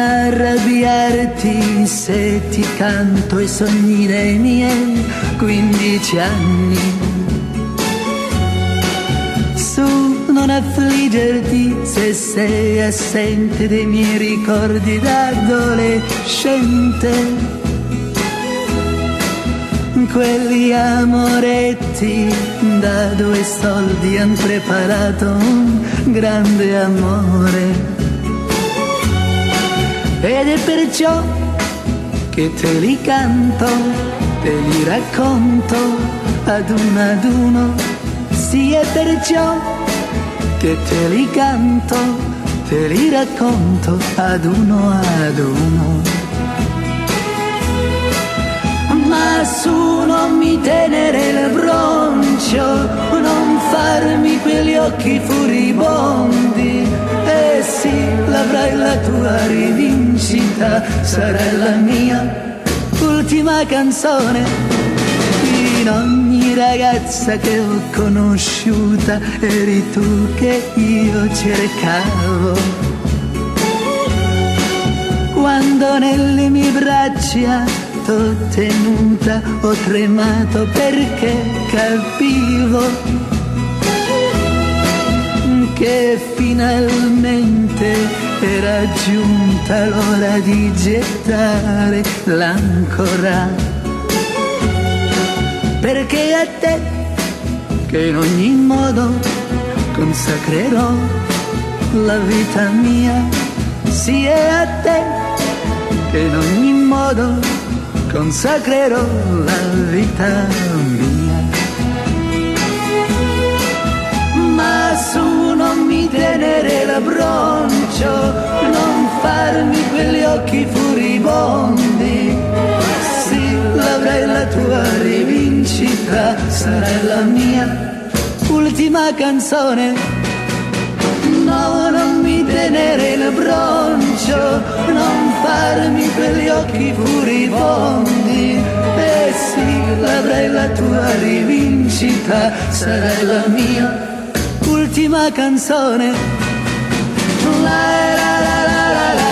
arrabbiarti se ti canto i sogni dei miei 15 anni. Su, non affliggerti se sei assente dei miei ricordi da adolescente. Quelli amoretti da 2 soldi han preparato un grande amore. Ed è perciò che te li canto, te li racconto ad uno. Sì, è perciò che te li canto, te li racconto ad uno. Ma su, non mi tenere il broncio, non farmi quegli occhi furibondi. Eh sì, l'avrai la tua rivincita, sarà la mia ultima canzone. In ogni ragazza che ho conosciuta eri tu che io cercavo. Quando nelle mie braccia t'ho tenuta ho tremato perché capivo che finalmente era giunta l'ora di gettare l'ancora. Perché a te che in ogni modo consacrerò la vita mia. Sì, è a te che in ogni modo consacrerò la vita mia. Ma su, non mi tenere la broncio, non farmi quegli occhi furibondi. Sì, l'avrai la tua rivincita, sarà la mia ultima canzone. No, non mi tenere il broncio, non farmi quegli occhi furibondi. Eh sì, l'avrai la tua rivincita, sarà la mia ultima canzone. La la la la la la.